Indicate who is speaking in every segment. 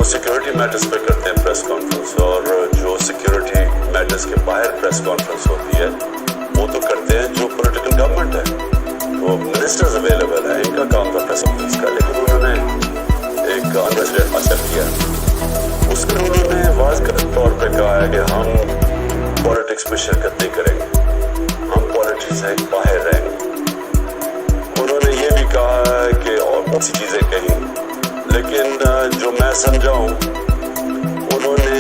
Speaker 1: وہ security matters پہ کرتے ہیں پریس کانفرنس, اور جو سیکورٹی میٹرز کے باہر پریس کانفرنس ہوتی ہے وہ تو کرتے ہیں جو پولیٹیکل گورنمنٹ ہے. وہ منسٹرز اویلیبل ہیں, ان کا کام تھا پریس کانفرنس کا, لیکن انہوں نے ایک انویسٹمنٹ حاصل کیا. اس میں انہوں نے واضح طور پہ کہا ہے کہ ہم پالیٹکس میں شرکت نہیں کریں گے, ہم پالیٹکس سے باہر رہیں گے. انہوں نے یہ بھی کہا ہے کہ اور بہت سی چیزیں کہیں, لیکن جو میں سمجھا ہوں انہوں نے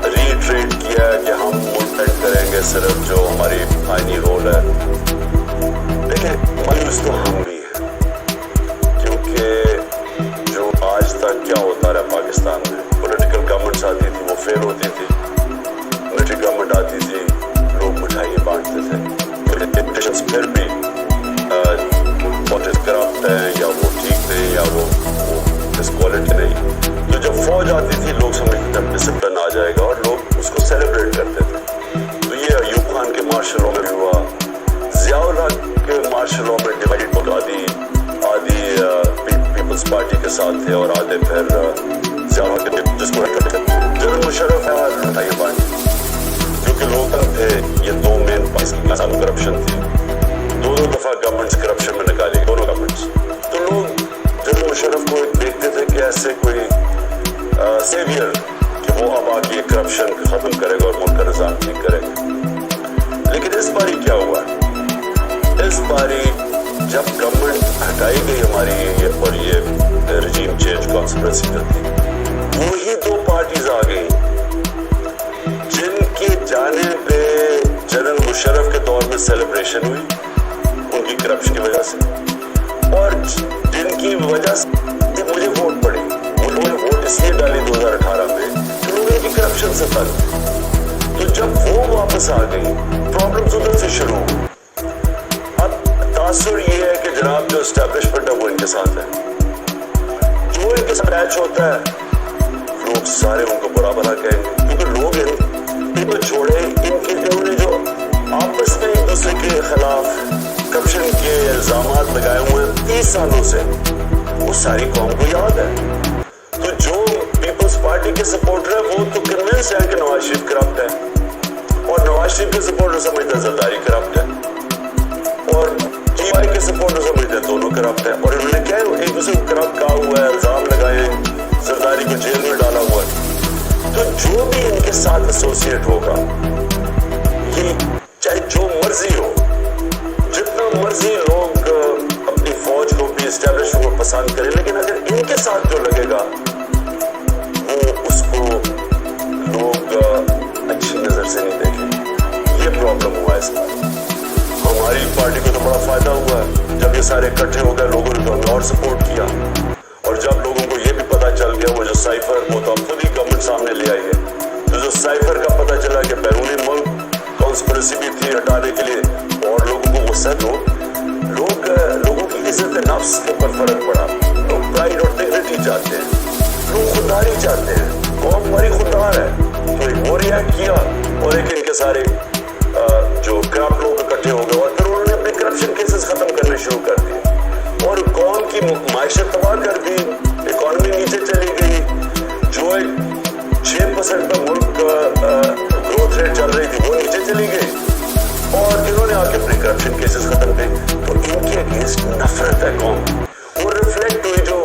Speaker 1: ریٹریٹ کیا ہے کہ ہم ملتہٹ کریں گے صرف جو ہماری آئینی رول ہے. لیکن مایوس تو ہم بھی ہیں, کیونکہ جو آج تک کیا ہوتا رہا پاکستان میں, پولیٹیکل گورنمنٹس آتی تھی وہ فیل ہوتی تھی, ملٹری گورنمنٹ آتی تھی لوگ مٹھائیاں بانٹتے تھے, پھر بھی پولیٹکس کرپٹ ہیں یا وہ ٹھیک نہیں یا وہ ڈسکوالٹی نہیں. تو جب فوج آتی تھی لوگ سمجھتے تھے ڈسپلن آ جائے گا اور لوگ اس کو سیلیبریٹ کرتے تھے. تو یہ ایوب خان کے مارشل لاء میں بھی ہوا, ضیاء الحق کے مارشل لاء میں ڈیوائڈ ہو, آدھی پیپلز پارٹی کے ساتھ تھے اور آدھے پھر ضیاء الحق کے جس کو جنرل مشرف ہے مٹھائیاں بانٹی, کیونکہ لوکل تھے. یہ دو مین پاکستان کرپشن تھی, دو دفعہ گورنمنٹس کرپشن میں نکالی گئی, دونوں گورنمنٹس. تو لوگ جنرل مشرف کو دیکھتے تھے کہ ایسے کوئی سیویئر کہ وہ اب آ کے کرپشن ختم کرے گا اور ملک کا نظام ٹھیک کرے گا. لیکن اس باری کیا ہوا, اس باری جب گورنمنٹ ہٹائی گئی ہماری اور یہ رجیم چینج کانسپریسی کا تھی, وہی دو پارٹیز آ گئی جن کے جانے پہ جنرل مشرف کے دور میں سیلیبریشن ہوئی ان کی کرپشن کی وجہ سے, اور جن کی وجہ سے مجھے ووٹ پڑی. انہوں نے ووٹ اس لیے ڈالی 2018 میں کہ لوگ ان کی کرپشن سے تنگ تھے. تو جب وہ واپس آ گئی پرابلمز ادھر سے شروع ہوئی. اب تاثر یہ ہے کہ جناب جو اسٹیبلشمنٹ ہے وہ ان کے ساتھ ہے, جو ان کے ساتھ اٹیچ ہوتا ہے لوگ سارے ان کو برا بھلا کہیں گے, کیونکہ لوگ ان کو چھوڑے, ان کے انہوں نے جو آپس میں ایک دوسرے کے خلاف کرپشن کے الزامات لگائے ہوئے ہیں 30 سالوں سے, وہ ساری قوم کو یاد ہے. تو جو پیپلز پارٹی کے سپورٹر ہیں وہ تو کنونس ہے کہ نواز شریف کرپٹ ہے, اور نواز شریف کے سپورٹر سمجھتے ہیں زرداری کرپٹ ہے, اور ٹی آئی کے سپورٹر سمجھتے ہیں دونوں کرپٹ ہے. اور انہوں نے کیا ایک دوسرے کو کرپٹ کہا ہوا ہے, الزام لگائے ہیں, زرداری کو جیل میں ڈالا ہوا ہے. تو جو بھی ان کے ساتھ ایسوسیٹ ہوگا, یہ چاہے جو مرضی ہو, جتنا مرضی لوگ اپنی فوج کو بھی اسٹیبلش کو پسند کریں, لیکن اگر ان کے ساتھ جو لگے گا وہ اس کو لوگ اچھی نظر سے نہیں دیکھیں. یہ پرابلم ہوا ہے اس بار. ہماری پارٹی کو تو بڑا فائدہ ہوا ہے, جب یہ سارے اکٹھے ہو گئے لوگوں نے تو ہمیں اور سپورٹ کیا, اور جب لوگوں کو یہ بھی پتا چل گیا وہ جو سائفر وہ تو اب خود ہی گورنمنٹ سامنے لے آئی ہے. تو جو سائفر کا پتا چلا کہ بیرونی ملک کانسپریسی بھی تھی ہٹانے کے لیے, اور لوگوں کو غصہ تو لوگوں کی عزت نفس کے اوپر فرق پڑا. لوگ پرائیڈ اور ڈگنیٹی چاہتے ہیں, لوگ خودداری چاہتے ہیں, قوم ہماری خوددار ہے. تو ایک وہ ریئیکٹ کیا, اور ایک ان کے سارے جو کرپٹ لوگ اکٹھے ہو گئے, اور پھر انہوں نے اپنے کرپشن کیسز ختم کرنے شروع کر دیے, اور قوم کی معیشت تباہ کر دی, اکانومی نیچے چلی گئی. جو 6% پر ملک گروتھ ریٹ چل رہی تھی وہ نیچے چلی گئی, اور انہوں نے آ کے اپنے کرپشن کیسز ختم کیے. تو ان کے اگینسٹ نفرت ہے قوم, وہ ریفلیکٹ ہوئی. جو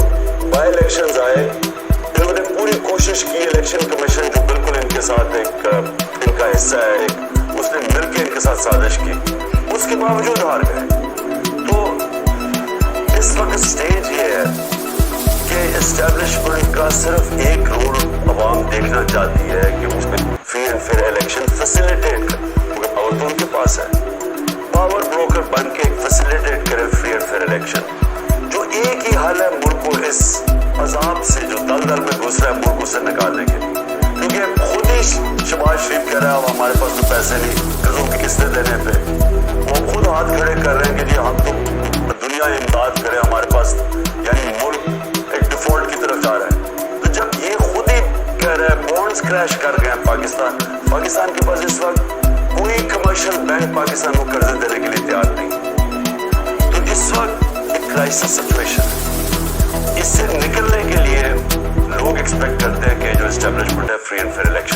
Speaker 1: بائی الیکشنز آئے انہوں نے پوری کوشش کی, الیکشن کمیشن جو بالکل ان کے ساتھ ایک ان کا حصہ ہے, اس نے مل کے ان کے ساتھ سازش کی, اس کے باوجود ہار گئے. تو اس وقت سٹیج یہ ہے کہ اسٹیبلشمنٹ کا صرف ایک رول عوام دیکھنا چاہتی ہے کہ اس میں free and fair election facilitate کرے, کیونکہ پاور تو ان کے پاس ہے, پاور بروکر بن کے فیسیلیٹیٹ کرے فری اینڈ فیئر الیکشن. جو ایک ہی حل ہے ملک کو اس عذاب سے جو دلدل میں گھس رہا ہے ملک سے نکالنے کے لیے, کیونکہ خود ہی شہباز شریف کہہ رہا ہے اب ہمارے پاس تو پیسے نہیں قرضوں کی قسطیں دینے پہ, وہ خود ہاتھ کھڑے کر رہے ہیں کہ جی ہم تو دنیا امداد کرے, ہمارے پاس یعنی ملک ایک ڈیفالٹ کی طرف جا رہا ہے. تو جب یہ خود ہی کہہ رہے ہیں بونڈز کریش کر گئے پاکستان کے پاس اس وقت کوئی کمرشل بینک پاکستان کو قرضے دینے کے لیے تیار نہیں. تو اس وقت ایک کرائسس سچویشن ہے, اس سے نکلنے کے لیے ایکسپیکٹ کرتے ہیں کہ جو اسٹیبلشمنٹ ہے فری اینڈ فیئر الیکشن